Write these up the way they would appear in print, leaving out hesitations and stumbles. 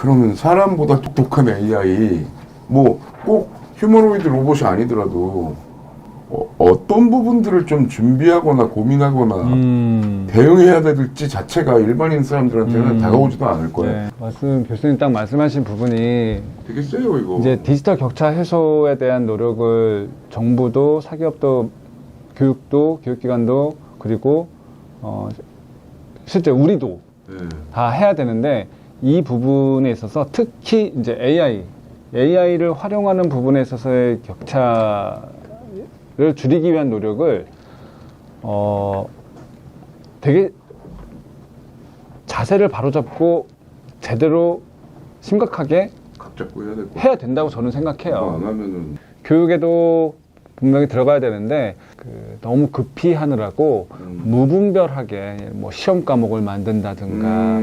그러면 사람보다 똑똑한 AI, 뭐 꼭 휴머노이드 로봇이 아니더라도 어떤 부분들을 좀 준비하거나 고민하거나 대응해야 될지 자체가 일반인 사람들한테는 다가오지도 않을 거예요. 네. 교수님 딱 말씀하신 부분이 되게 세요, 이거. 이제 디지털 격차 해소에 대한 노력을 정부도 사기업도 교육도 교육기관도 그리고 실제 우리도 다 해야 되는데 이 부분에 있어서 특히 이제 AI를 활용하는 부분에 있어서의 격차를 줄이기 위한 노력을 되게 자세를 바로잡고 제대로 심각하게 각 잡고 해야 될 거. 해야 된다고 저는 생각해요. 안 하면은 교육에도 분명히 들어가야 되는데 너무 급히 하느라고 무분별하게 뭐 시험 과목을 만든다든가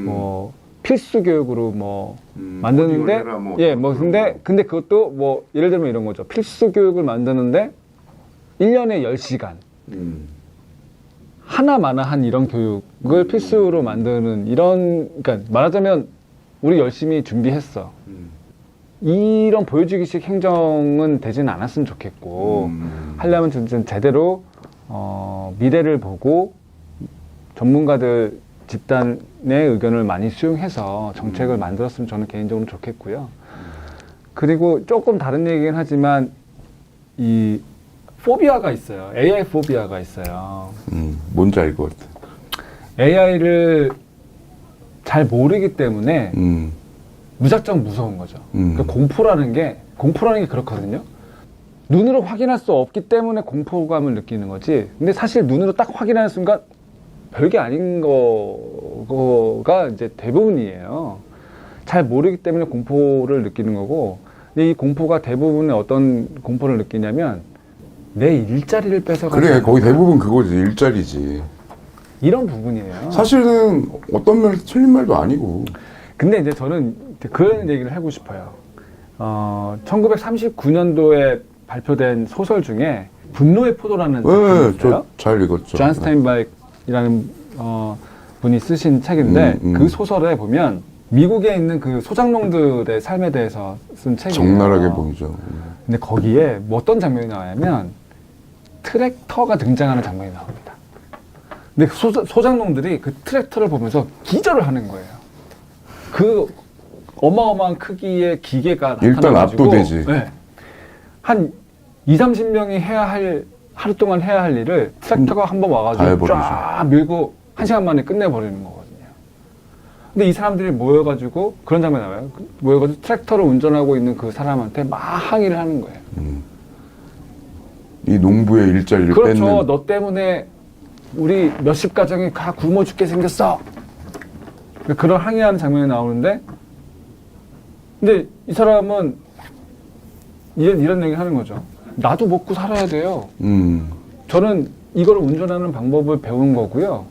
뭐 필수 교육으로 뭐 만드는데 근데 그것도 뭐 예를 들면 이런 거죠. 필수 교육을 만드는데 1년에 10시간 하나마나한 이런 교육을 필수로 만드는 이런, 그러니까 말하자면 우리 열심히 준비했어. 이런 보여주기식 행정은 되지는 않았으면 좋겠고 하려면 진짜 제대로 미래를 보고 전문가들 집단의 의견을 많이 수용해서 정책을 만들었으면 저는 개인적으로 좋겠고요. 그리고 조금 다른 얘기긴 하지만 이 포비아가 있어요. AI 포비아가 있어요. 뭔지 알 것 같아. AI를 잘 모르기 때문에 무작정 무서운 거죠. 그러니까 공포라는 게 그렇거든요. 눈으로 확인할 수 없기 때문에 공포감을 느끼는 거지. 근데 사실 눈으로 딱 확인하는 순간 별게 아닌 거가 이제 대부분이에요. 잘 모르기 때문에 공포를 느끼는 거고, 근데 이 공포가 대부분의 어떤 공포를 느끼냐면 내 일자리를 뺏어가는 그래, 거기 대부분 그거지. 일자리지. 이런 부분이에요. 사실은 어떤 면 틀린 말도 아니고. 근데 이제 저는 그런 얘기를 하고 싶어요. 1939년도에 발표된 소설 중에 분노의 포도라는 작품이 있어요. 잘 읽었죠. 존 스타인바이크라는 분이 쓰신 책인데 그 소설에 보면 미국에 있는 그 소작농들의 삶에 대해서 쓴 책이에요. 적나라하게 보이죠. 근데 거기에 뭐 어떤 장면이 나오냐면 트랙터가 등장하는 장면이 나옵니다. 근데 소작농들이 그 트랙터를 보면서 기절을 하는 거예요. 그 어마어마한 크기의 기계가 일단 나타나가지고 압도되지. 네. 한 20-30명이 하루 동안 해야 할 일을 트랙터가 한번 와가지고 쫙 밀고 1시간 만에 끝내버리는 거거든요. 근데 이 사람들이 모여가지고 그런 장면이 나와요. 모여가지고 트랙터를 운전하고 있는 그 사람한테 막 항의를 하는 거예요. 이 농부의 일자리를 그렇죠. 뺏는. 너 때문에 우리 몇십 가정이 다 굶어 죽게 생겼어. 그런 항의하는 장면이 나오는데, 근데 이 사람은 이런 얘기를 하는 거죠. 나도 먹고 살아야 돼요. 저는 이걸 운전하는 방법을 배운 거고요.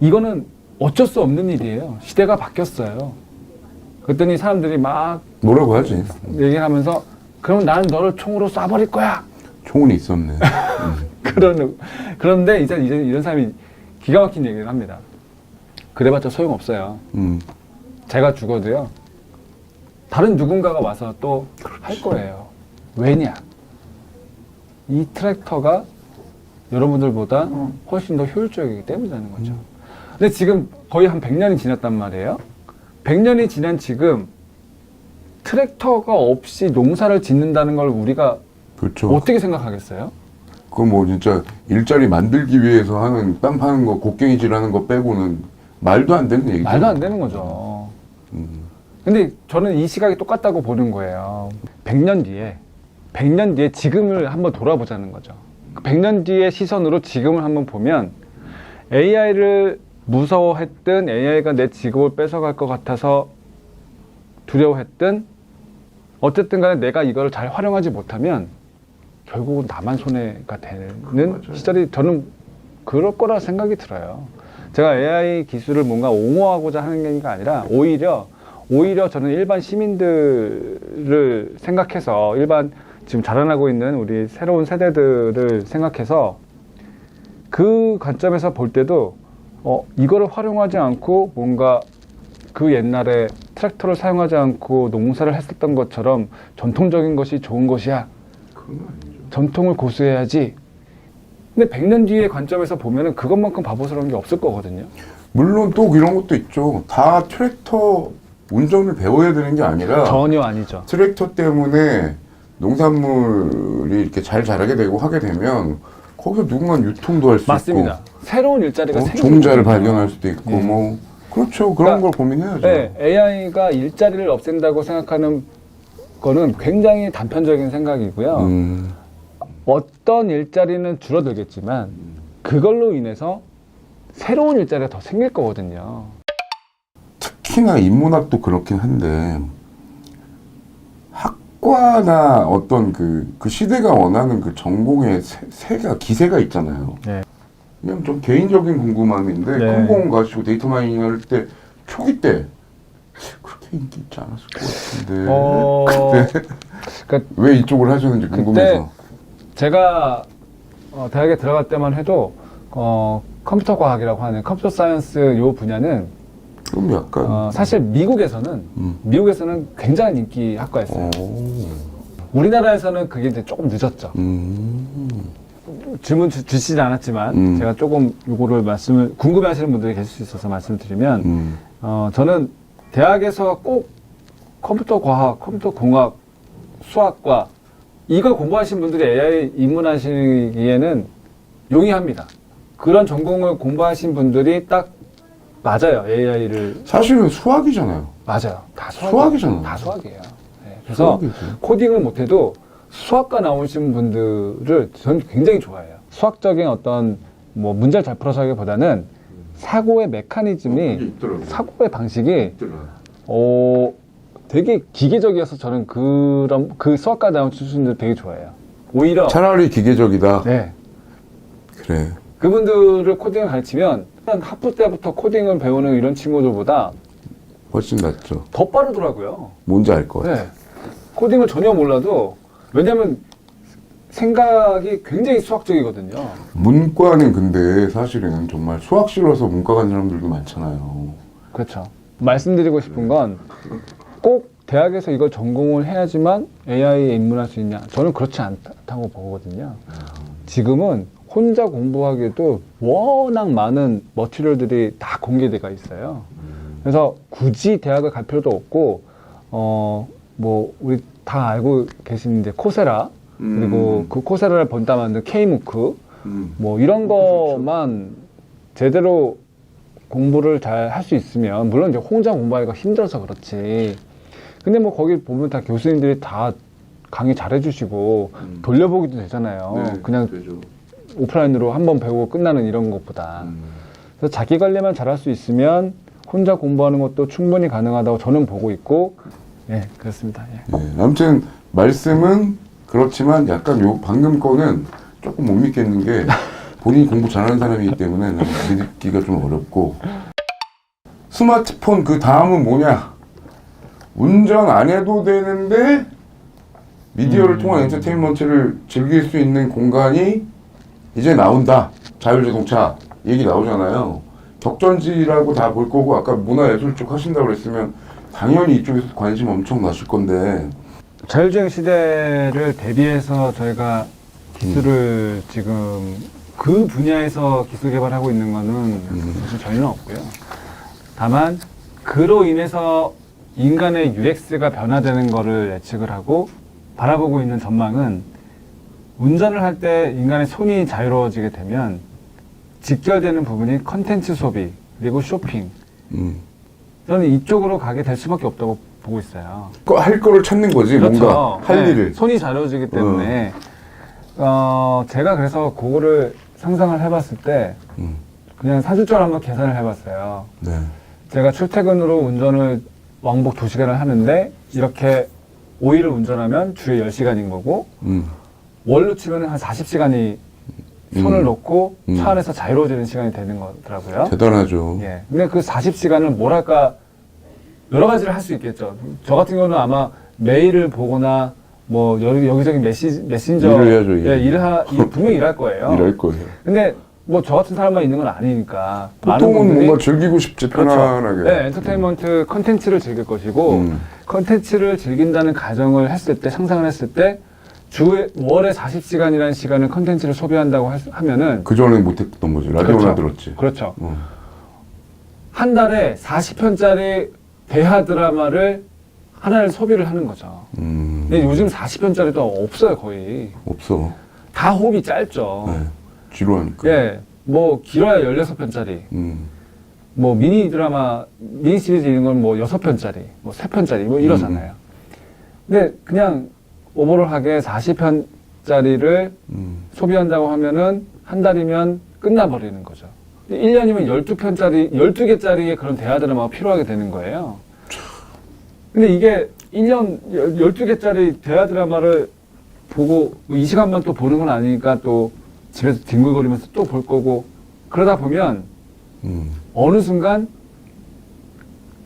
이거는 어쩔 수 없는 일이에요. 시대가 바뀌었어요. 그랬더니 사람들이 막 뭐라고 하지? 얘기를 하면서 그럼 나는 너를 총으로 쏴버릴 거야. 총은 있었네. 그런데 이제 이런 사람이 기가 막힌 얘기를 합니다. 그래봤자 소용없어요. 제가 죽어도요. 다른 누군가가 와서 또 할 거예요. 왜냐? 이 트랙터가 여러분들보다 훨씬 더 효율적이기 때문이라는 거죠. 근데 지금 거의 한 100년이 지났단 말이에요. 100년이 지난 지금 트랙터가 없이 농사를 짓는다는 걸 우리가 그렇죠. 어떻게 생각하겠어요? 그거 뭐 진짜 일자리 만들기 위해서 하는 땀 파는 거, 곡괭이질하는 거 빼고는 말도 안 되는 얘기죠. 말도 안 되는 거죠. 근데 저는 이 시각이 똑같다고 보는 거예요. 100년 뒤에 지금을 한번 돌아보자는 거죠. 100년 뒤의 시선으로 지금을 한번 보면 AI를 무서워했든 AI가 내 직업을 뺏어갈 것 같아서 두려워했든 어쨌든 간에 내가 이걸 잘 활용하지 못하면 결국은 나만 손해가 되는 시절이 저는 그럴 거라 생각이 들어요. 제가 AI 기술을 뭔가 옹호하고자 하는 게 아니라 오히려 저는 일반 시민들을 생각해서 일반 지금 자라나고 있는 우리 새로운 세대들을 생각해서 그 관점에서 볼 때도 이거를 활용하지 않고 뭔가 그 옛날에 트랙터를 사용하지 않고 농사를 했었던 것처럼 전통적인 것이 좋은 것이야. 그건 아니죠. 전통을 고수해야지. 근데 100년 뒤의 관점에서 보면은 그것만큼 바보스러운 게 없을 거거든요. 물론 또 이런 것도 있죠. 다 트랙터 운전을 배워야 되는 게 아니라 전혀 아니죠. 트랙터 때문에 농산물이 이렇게 잘 자라게 되고 하게 되면 거기서 누군가 유통도 할 수 맞습니다. 있고 새로운 일자리가 생기는 종자를 거거든요. 발견할 수도 있고 예. 뭐 그렇죠. 그런 그러니까, 걸 고민해야죠. 네, AI가 일자리를 없앤다고 생각하는 거는 굉장히 단편적인 생각이고요. 어떤 일자리는 줄어들겠지만 그걸로 인해서 새로운 일자리가 더 생길 거거든요. 특히나 인문학도 그렇긴 한데 학과나 어떤 그 시대가 원하는 그 전공의 기세가 있잖아요. 네. 그냥 좀 개인적인 궁금함인데 네. 컴공 가시고 데이터 마이닝 할 때 초기 때 그렇게 인기 있지 않았을 것 같은데 그때 그러니까 왜 이쪽을 하셨는지 궁금해서. 제가 대학에 들어갈 때만 해도 컴퓨터 과학이라고 하는 컴퓨터 사이언스 요 분야는 그럼 약간 사실 미국에서는 굉장히 인기 학과였어요. 우리나라에서는 그게 이제 조금 늦었죠. 질문 주시진 않았지만 제가 조금 요거를 궁금해하시는 분들이 계실 수 있어서 말씀을 드리면 저는 대학에서 꼭 컴퓨터 과학, 컴퓨터 공학, 수학과 이걸 공부하신 분들이 AI 입문하시기에는 용이합니다. 그런 전공을 공부하신 분들이 딱 맞아요. AI를 사실은 수학이잖아요. 맞아요. 다 수학이잖아요. 다 수학이에요. 네, 그래서 수학이지. 코딩을 못해도 수학과 나오신 분들을 저는 굉장히 좋아해요. 수학적인 어떤 뭐 문제를 잘 풀어서 하기보다는 사고의 메커니즘이 사고의 방식이 되게 기계적이어서 저는 그 수학과 나온 출신들 되게 좋아해요. 오히려 차라리 기계적이다. 네. 그래. 그분들을 코딩을 가르치면 학부 때부터 코딩을 배우는 이런 친구들보다 훨씬 낫죠. 더 빠르더라고요. 뭔지 알 것 같아. 네. 코딩을 전혀 몰라도 왜냐면 생각이 굉장히 수학적이거든요. 문과는 근데 사실은 정말 수학 싫어서 문과 간 사람들도 많잖아요. 그렇죠. 말씀드리고 싶은 건 꼭 대학에서 이걸 전공을 해야지만 AI에 입문할 수 있냐? 저는 그렇지 않다고 보거든요. 지금은 혼자 공부하기에도 워낙 많은 머티리얼들이 다 공개되어 있어요. 그래서 굳이 대학을 갈 필요도 없고, 뭐, 우리 다 알고 계시는데, 코세라, 그리고 그 코세라를 본따 만든 K무크, 뭐, 이런 것만 제대로 공부를 잘 할 수 있으면, 물론 이제 혼자 공부하기가 힘들어서 그렇지. 근데 뭐, 거기 보면 다 교수님들이 다 강의 잘 해주시고, 돌려보기도 되잖아요. 네, 그냥 되죠. 오프라인으로 한번 배우고 끝나는 이런 것보다. 그래서 자기 관리만 잘할 수 있으면 혼자 공부하는 것도 충분히 가능하다고 저는 보고 있고, 예, 그렇습니다. 예. 네, 아무튼 말씀은 그렇지만 약간 요 방금 거는 조금 못 믿겠는 게 본인이 공부 잘하는 사람이기 때문에 난 믿기가 좀 어렵고. 스마트폰 그 다음은 뭐냐? 운전 안 해도 되는데 미디어를 통한 엔터테인먼트를 즐길 수 있는 공간이 이제 나온다. 자율자동차 얘기 나오잖아요. 격전지라고 다 볼 거고 아까 문화예술 쪽 하신다고 그랬으면 당연히 이쪽에서 관심 엄청 나실 건데. 자율주행 시대를 대비해서 저희가 기술을 지금 그 분야에서 기술 개발하고 있는 거는 사실 전혀 없고요. 다만 그로 인해서 인간의 UX가 변화되는 거를 예측을 하고 바라보고 있는 전망은 운전을 할 때 인간의 손이 자유로워지게 되면 직결되는 부분이 컨텐츠 소비 그리고 쇼핑. 저는 이쪽으로 가게 될 수밖에 없다고 보고 있어요. 할 거를 찾는 거지. 그렇죠. 뭔가 할 네, 일을. 손이 자유로워지기 때문에 제가 그래서 그거를 상상을 해봤을 때 그냥 사실적으로 한번 계산을 해봤어요. 네. 제가 출퇴근으로 운전을 왕복 2시간을 하는데 이렇게 5일을 운전하면 주에 10시간인 거고 월로 치면 한 40시간이 손을 놓고 차 안에서 자유로워지는 시간이 되는 거더라고요. 대단하죠. 예. 근데 그 40시간을 뭐랄까 여러 가지를 할 수 있겠죠. 저 같은 경우는 아마 메일을 보거나 뭐 여기저기 메신저 일을 해야죠. 예, 분명히 일할 거예요. 일할 거예요. 근데 뭐 저 같은 사람만 있는 건 아니니까. 많은 보통은 분들이 뭔가 즐기고 싶지, 그렇죠. 편안하게. 네, 엔터테인먼트 컨텐츠를 즐길 것이고 컨텐츠를 즐긴다는 가정을 했을 때, 상상을 했을 때 월에 40시간이라는 시간을 컨텐츠를 소비한다고 하면은 그전에 못했던 거지. 라디오나 그렇죠. 들었지. 그렇죠. 한 달에 40편짜리 대하 드라마를 하나를 소비를 하는 거죠. 근데 요즘 40편짜리도 없어요, 거의. 없어. 다 호흡이 짧죠. 네. 지루하니까. 예, 뭐 길어야 16편짜리. 뭐 미니 드라마, 미니 시리즈 이런 건 뭐 6편짜리, 뭐 3편짜리 뭐 이러잖아요. 근데 그냥 오버롤하게 40편짜리를 소비한다고 하면은 한 달이면 끝나버리는 거죠. 1년이면 12편짜리, 12개짜리의 그런 대하 드라마가 필요하게 되는 거예요. 근데 이게 1년 12개짜리 대하 드라마를 보고 이 시간만 또 보는 건 아니니까 또 집에서 뒹굴거리면서 또 볼 거고 그러다 보면 어느 순간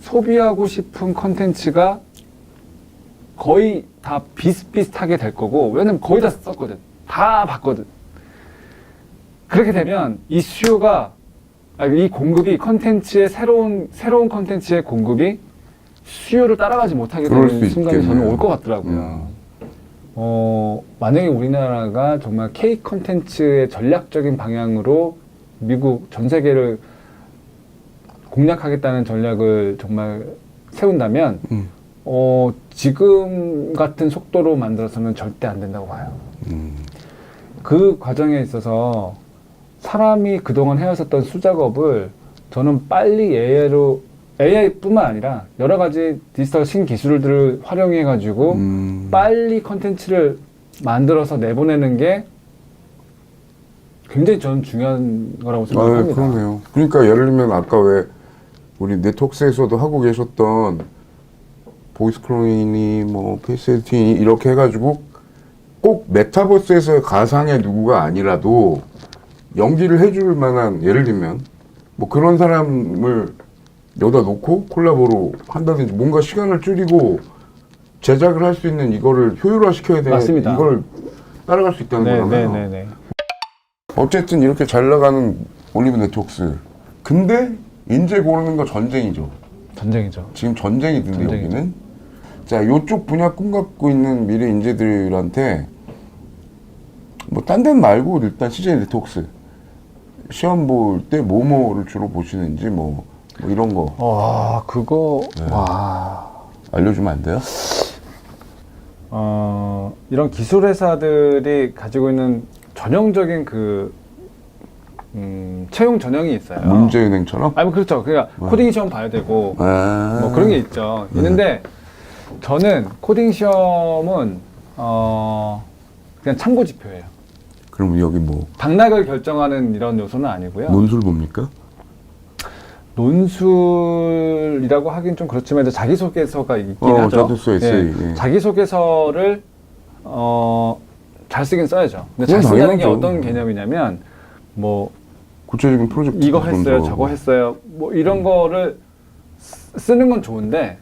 소비하고 싶은 컨텐츠가 거의 다 비슷비슷하게 될 거고 왜냐면 거의 다 썼거든. 다 봤거든. 그렇게 되면 이 수요가 이 공급이 컨텐츠의 새로운 컨텐츠의 공급이 수요를 따라가지 못하게 되는 순간이 저는 올 것 같더라고요. 만약에 우리나라가 정말 K 컨텐츠의 전략적인 방향으로 미국 전 세계를 공략하겠다는 전략을 정말 세운다면 지금 같은 속도로 만들어서는 절대 안 된다고 봐요. 그 과정에 있어서 사람이 그동안 해왔었던 수작업을 저는 빨리 AI뿐만 아니라 여러 가지 디지털 신기술들을 활용해가지고 빨리 컨텐츠를 만들어서 내보내는 게 굉장히 저는 중요한 거라고 생각합니다. 그러네요. 그러니까 예를 들면 아까 왜 우리 네트워크에서도 하고 계셨던 보이스 클로닝이 뭐 페이스 에디팅이 이렇게 해가지고 꼭 메타버스에서의 가상의 누구가 아니라도 연기를 해줄 만한 예를 들면 뭐 그런 사람을 여기다 놓고 콜라보로 한다든지 뭔가 시간을 줄이고 제작을 할 수 있는 이거를 효율화 시켜야 되는 맞습니다. 이걸 따라갈 수 있다는 거잖아요. 네네네. 어쨌든 이렇게 잘 나가는 올리브 네트워크스. 근데 인재 고르는 거 전쟁이죠. 전쟁이죠. 지금 전쟁이던데 전쟁이죠. 여기는. 자, 요쪽 분야 꿈 갖고 있는 미래 인재들한테 뭐 딴 데는 말고 일단 CJ 네트워크스 시험 볼 때 뭐뭐를 주로 보시는지 뭐 이런 거. 와, 그거 네. 와. 알려주면 안 돼요? 이런 기술 회사들이 가지고 있는 전형적인 채용 전형이 있어요. 문제은행처럼? 아니, 뭐 그렇죠. 그러니까 코딩 시험 봐야 되고 뭐 그런 게 있죠. 있는데 저는 코딩 시험은 그냥 참고 지표예요. 그럼 여기 뭐 당락을 결정하는 이런 요소는 아니고요. 논술 봅니까? 논술이라고 하긴 좀 그렇지만 이제 자기소개서가 있긴 하죠. 자소서 에세이. 예. 자기소개서를 잘 쓰긴 써야죠. 근데 잘 그건 쓴다는 게 당연하죠. 어떤 개념이냐면 뭐 구체적인 프로젝트 이거 구성도 했어요, 하고. 저거 했어요, 뭐 이런 거를 쓰는 건 좋은데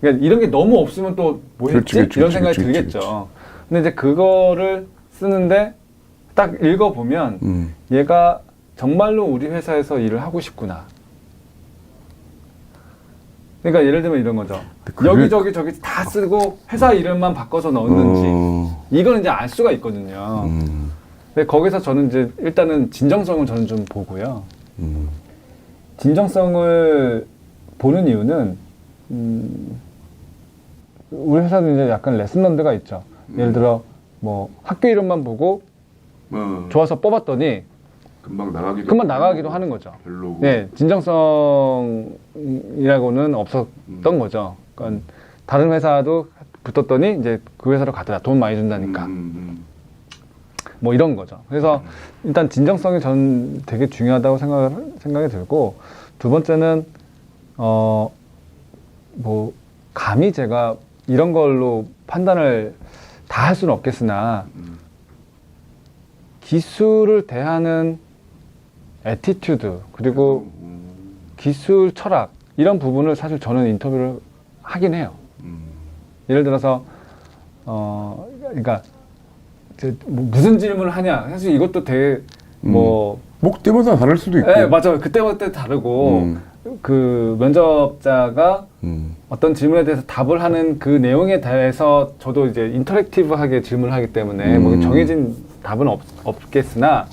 그러니까 이런 게 너무 없으면 또 뭐 했지? 그렇지, 이런 생각이 그렇지, 들겠죠. 근데 이제 그거를 쓰는데 딱 읽어보면 얘가 정말로 우리 회사에서 일을 하고 싶구나. 그러니까 예를 들면 이런 거죠. 여기저기 저기 다 쓰고 회사 이름만 바꿔서 넣었는지 이거는 이제 알 수가 있거든요. 근데 거기서 저는 이제 일단은 진정성을 저는 좀 보고요. 진정성을 보는 이유는 우리 회사도 이제 약간 레슨런드가 있죠. 예를 들어 뭐 학교 이름만 보고 좋아서 뽑았더니 금방 나가기도 하는 거죠. 별로고. 네, 진정성이라고는 없었던 거죠. 그러니까 다른 회사도 붙었더니 이제 그 회사로 가더라. 돈 많이 준다니까. 뭐 이런 거죠. 그래서 일단 진정성이 저는 되게 중요하다고 생각이 들고 두 번째는 뭐 감히 제가 이런 걸로 판단을 다 할 수는 없겠으나 기술을 대하는 애티튜드 그리고 기술 철학 이런 부분을 사실 저는 인터뷰를 하긴 해요. 예를 들어서 그러니까 무슨 질문을 하냐 사실 이것도 되게 뭐 뭐 그때마다 다를 수도 있고. 네, 맞아요. 그때마다 다르고 그 면접자가 어떤 질문에 대해서 답을 하는 그 내용에 대해서 저도 이제 인터랙티브하게 질문을 하기 때문에 뭐 정해진 답은 없겠으나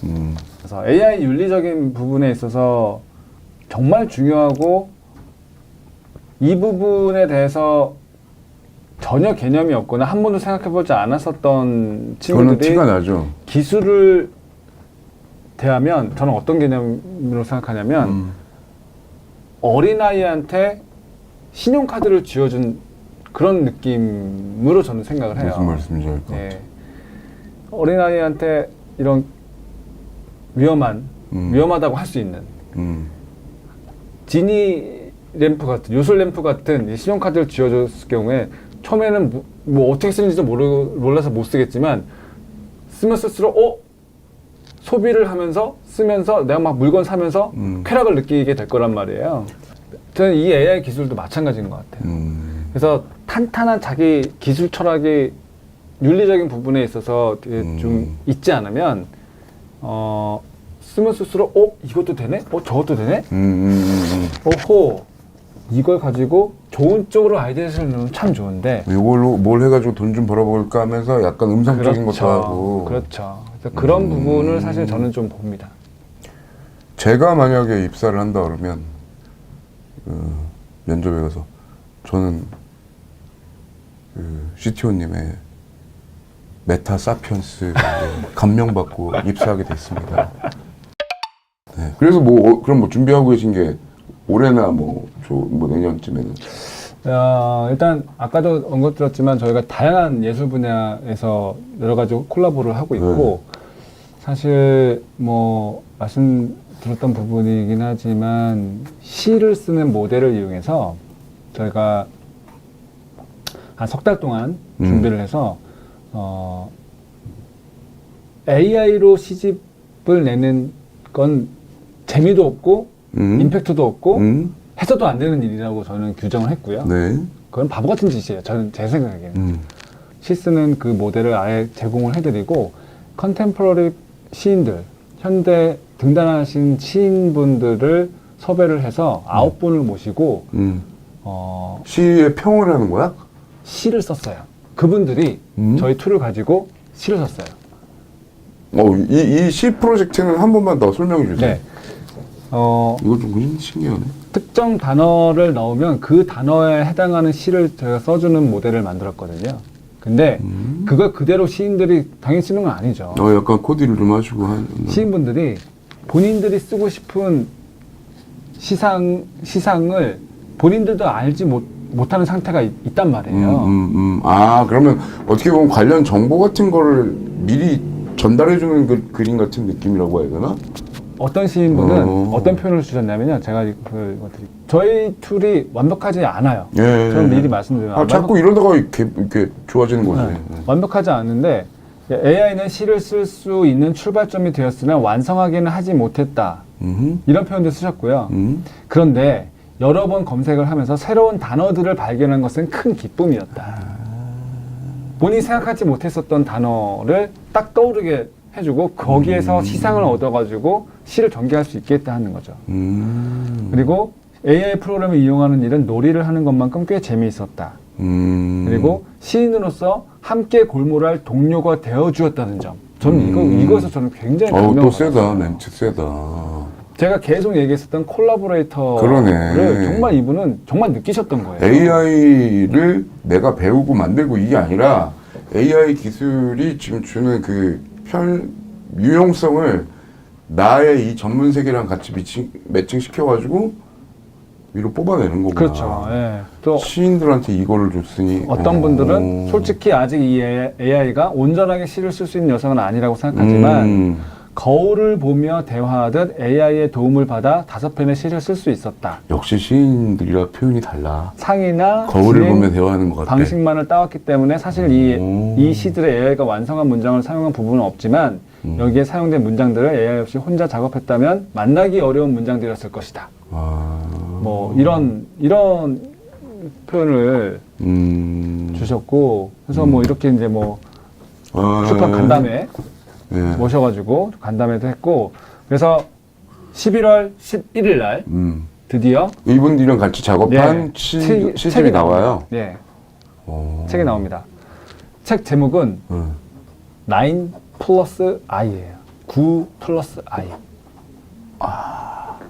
그래서 AI 윤리적인 부분에 있어서 정말 중요하고 이 부분에 대해서 전혀 개념이 없거나 한 번도 생각해보지 않았었던 그거는 친구들이 티가 나죠. 기술을 대하면 저는 어떤 개념으로 생각하냐면 어린아이한테 신용카드를 쥐어준 그런 느낌으로 저는 생각을 해요. 무슨 말씀인지 알 것 같아요. 예. 어린아이한테 이런 위험하다고 할 수 있는 지니 램프 같은, 요술 램프 같은 이 신용카드를 쥐어줬을 경우에 처음에는 뭐 어떻게 쓰는지도 몰라서 못 쓰겠지만 쓰면 쓸수록 소비를 하면서 쓰면서 내가 막 물건 사면서 쾌락을 느끼게 될 거란 말이에요. 저는 이 AI 기술도 마찬가지인 것 같아요. 그래서 탄탄한 자기 기술 철학이 윤리적인 부분에 있어서 좀 있지 않으면 쓰면 쓸수록 이것도 되네? 저것도 되네? 오호, 이걸 가지고 좋은 쪽으로 아이디어를 넣으면 참 좋은데 이걸로 뭘 해가지고 돈 좀 벌어볼까 하면서 약간 음성적인 것도 하고. 그렇죠. 그래서 그런 부분을 사실 저는 좀 봅니다. 제가 만약에 입사를 한다 그러면 면접에 가서 저는 CTO님의 메타 사피언스 감명받고 입사하게 됐습니다. 네. 그래서 그럼 뭐 준비하고 계신 게 올해나 뭐 내년쯤에는? 일단 아까도 언급드렸지만 저희가 다양한 예술 분야에서 여러 가지 콜라보를 하고 있고 사실 뭐 말씀드렸던 부분이긴 하지만 시를 쓰는 모델을 이용해서 저희가 한 석 달 동안 준비를 해서 AI로 시집을 내는 건 재미도 없고 임팩트도 없고 해서도 안 되는 일이라고 저는 규정을 했고요. 네. 그건 바보 같은 짓이에요. 저는 제 생각에는. 시 쓰는 그 모델을 아예 제공을 해드리고 컨템포러리 시인들, 현대 등단하신 시인분들을 섭외를 해서 9분을 모시고 시의 평을 하는 거야? 시를 썼어요. 그분들이 저희 툴을 가지고 시를 썼어요. 이 시 프로젝트는 한 번만 더 설명해 주세요. 네. 이거 좀 신기하네. 특정 단어를 넣으면 그 단어에 해당하는 시를 제가 써주는 모델을 만들었거든요. 근데 그걸 그대로 시인들이 당연히 쓰는 건 아니죠. 약간 코디를 좀 하시고 시인분들이 본인들이 쓰고 싶은 시상을 본인들도 알지 못하는 상태가 있단 말이에요. 그러면 어떻게 보면 관련 정보 같은 거를 미리 전달해주는 그림 같은 느낌이라고 해야 되나? 어떤 시인분은 어떤 표현을 주셨냐면요. 제가 저희 툴이 완벽하지 않아요. 저는 미리 말씀드리면 자꾸 이러다가 이렇게 좋아지는 거지. 완벽하지 않은데 AI는 시를 쓸 수 있는 출발점이 되었으나 완성하기는 하지 못했다. 이런 표현도 쓰셨고요. 그런데 여러 번 검색을 하면서 새로운 단어들을 발견한 것은 큰 기쁨이었다. 본인이 생각하지 못했었던 단어를 딱 떠오르게 해주고 거기에서 시상을 얻어가지고 시를 전개할 수 있겠다 하는 거죠. 그리고 AI 프로그램을 이용하는 일은 놀이를 하는 것만큼 꽤 재미있었다. 그리고 시인으로서 함께 골몰할 동료가 되어주었다는 점. 저는 이거에서 저는 굉장히 또 세다. 멘트 세다. 제가 계속 얘기했었던 콜라보레이터를 그러네. 정말 이분은 정말 느끼셨던 거예요. AI를 내가 배우고 만들고 이게 아니라 AI 기술이 지금 주는 그 유용성을 나의 이 전문 세계랑 같이 매칭시켜가지고 위로 뽑아내는 거구나. 그렇죠. 예. 또 시인들한테 이거를 줬으니 어떤 분들은 솔직히 아직 이 AI가 온전하게 시를 쓸 수 있는 여성은 아니라고 생각하지만 거울을 보며 대화하듯 AI의 도움을 받아 5편의 시를 쓸 수 있었다. 역시 시인들이라 표현이 달라. 상이나 거울을 보며 대화하는 것 같아. 방식만을 따왔기 때문에 사실 이 시들의 AI가 완성한 문장을 사용한 부분은 없지만 여기에 사용된 문장들을 AI 없이 혼자 작업했다면 만나기 어려운 문장들이었을 것이다. 뭐 이런 표현을 주셨고 그래서 뭐 이렇게 이제 뭐 출판 간담회 모셔가지고 간담회도 했고 그래서 11월 11일 날 드디어 이분들이랑 같이 작업한 네, 시집이 책이 나와요. 네, 오. 책이 나옵니다. 책 제목은 9 플러스 I예요. 9 플러스 I.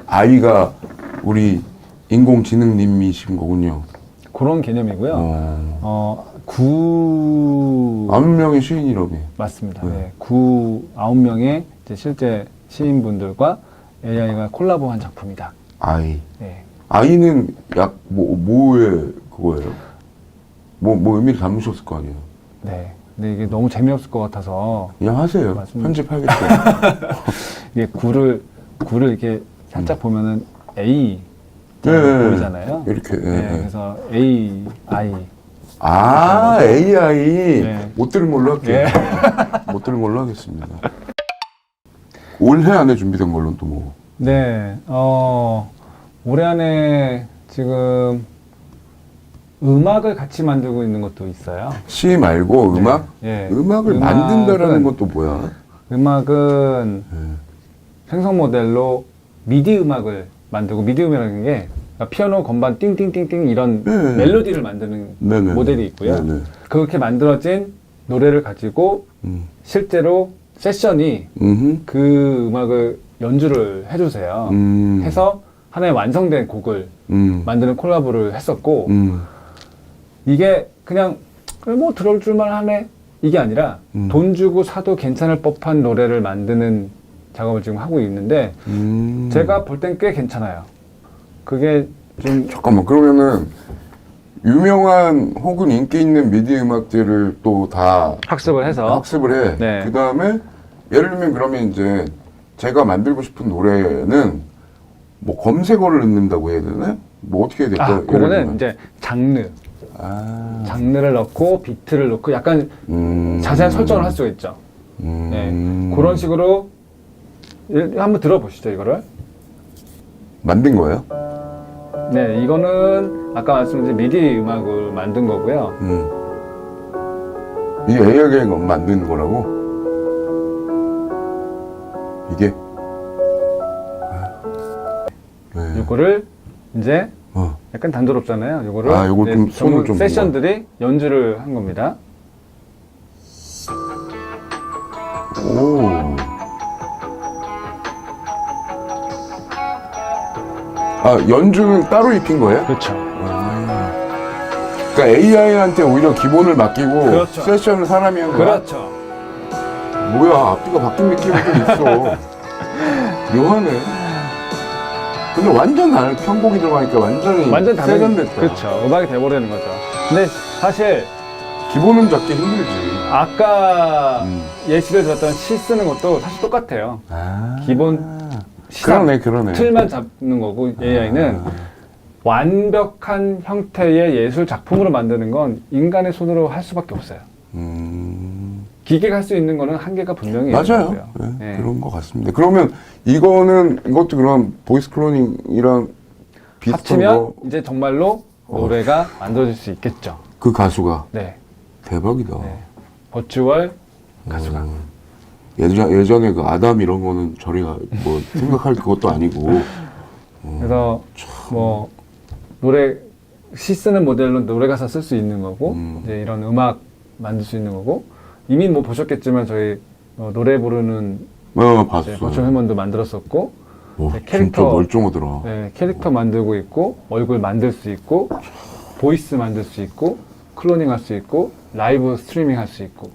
아이가 우리 인공지능님이신 거군요. 그런 개념이고요. 9 9명의 시인이라며. 맞습니다. 네. 9명의 실제 시인분들과 AI가 콜라보한 작품이다. 아이. 네. 아이는 약 뭐의 그거예요? 뭐 의미를 담으셨을 거 아니에요? 네. 근데 이게 너무 재미없을 것 같아서 그냥 하세요. 맞습니다. 편집하겠어요. 이게 구를 이렇게 살짝 보면은 A 네, 보이잖아요. 이렇게. 네, 그래서 A, I. AI. 네. 못 들은 걸로 할게요. 못 들은 걸로 하겠습니다. 올해 안에 준비된 걸로는 또 뭐? 네, 올해 안에 지금 음악을 같이 만들고 있는 것도 있어요. 시 말고 음악? 네. 음악을 음악은- 만든다라는 것도 뭐야? 음악은 네. 생성 모델로 미디 음악을 만들고, 미디 음이라는 게 피아노, 건반, 띵띵띵띵 이런 네. 멜로디를 만드는 네네. 모델이 있고요. 네네. 그렇게 만들어진 노래를 가지고 실제로 세션이 음흠. 그 음악을 연주를 해주세요. 해서 하나의 완성된 곡을 만드는 콜라보를 했었고, 이게 그냥 그래 뭐 들어올 줄만 하네 이게 아니라 돈 주고 사도 괜찮을 법한 노래를 만드는 작업을 지금 하고 있는데 제가 볼 땐 꽤 괜찮아요. 그게 좀 잠깐만, 그러면은 유명한 혹은 인기 있는 미디 음악들을 또 다 학습을 해서 학습을 해. 네. 그 다음에 예를 들면 그러면 이제 제가 만들고 싶은 노래는 뭐 검색어를 넣는다고 해야 되나요? 뭐 어떻게 해야 될까요? 예를 그거는 들면. 이제 장르 아, 장르를 넣고 비트를 넣고 약간 자세한 설정을 할 수가 있죠. 네. 그런 식으로 한번 들어보시죠, 이거를. 만든 거예요? 네, 이거는 아까 말씀드린 미디 음악을 만든 거고요. 이게 AI가 만든 거라고? 이게? 네. 이거를 이제 어. 약간 단조롭잖아요. 이거를 요걸 좀 손을 전부 좀 세션들이 연주를 한 겁니다. 오. 연주는 따로 입힌 거예요? 그렇죠. 그러니까 AI한테 오히려 기본을 맡기고 그렇죠. 세션을 사람이 한 거야? 그렇죠. 뭐야, 앞뒤가 바뀐 느낌이 좀 있어. 묘하네. 근데 완전 편곡이 들어가니까 완전히 완전 다른 세련됐다. 그렇죠. 음악이 돼버리는 거죠. 근데 사실 기본은 잡기 힘들지. 아까 예시를 들었던 시 쓰는 것도 사실 똑같아요. 기본 시상, 그러네. 틀만 잡는 거고 AI는 완벽한 형태의 예술 작품으로 만드는 건 인간의 손으로 할 수밖에 없어요. 기계가 할 수 있는 거는 한계가 분명히 맞아요. 있고요. 네, 네. 그런 것 같습니다. 그러면 이것도 그럼 보이스 클로닝이랑 비슷한 합치면 거? 이제 정말로 노래가 만들어질 수 있겠죠. 그 가수가 네. 대박이다. 네. 버추얼 가수가. 예전에 그 아담 이런 거는 저리가 뭐 생각할 그것도 아니고. 그래서 뭐 노래 시 쓰는 모델로 노래 가사 쓸 수 있는 거고 이제 이런 음악 만들 수 있는 거고 이미 뭐 보셨겠지만 저희 노래 부르는 봤어. 버추얼 휴먼도 만들었었고 와, 캐릭터 진짜 멀쩡하더라. 네, 캐릭터 만들고 있고 얼굴 만들 수 있고 보이스 만들 수 있고 클로닝 할 수 있고 라이브 스트리밍 할 수 있고.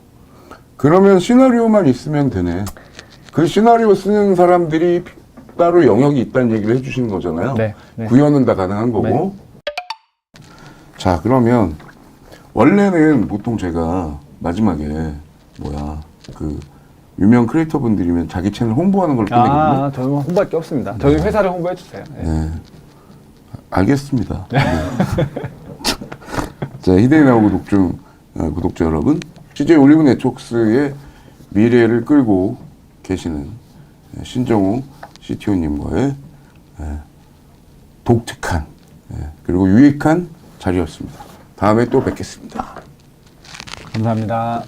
그러면 시나리오만 있으면 되네. 그 시나리오 쓰는 사람들이 따로 영역이 있다는 얘기를 해주시는 거잖아요. 네, 네. 구현은 다 가능한 거고. 네. 자, 그러면 원래는 보통 제가 마지막에 그 유명 크리에이터 분들이면 자기 채널 홍보하는 걸 끝내거든요. 저는 홍보할 게 없습니다. 저희 회사를 홍보해 주세요. 네. 네. 알겠습니다. 네. 자, 히데이 나우 구독자 여러분, CJ 올리브 네트워크스의 미래를 끌고 계시는 신정우 CTO님과의 독특한 그리고 유익한 자리였습니다. 다음에 또 뵙겠습니다. 감사합니다.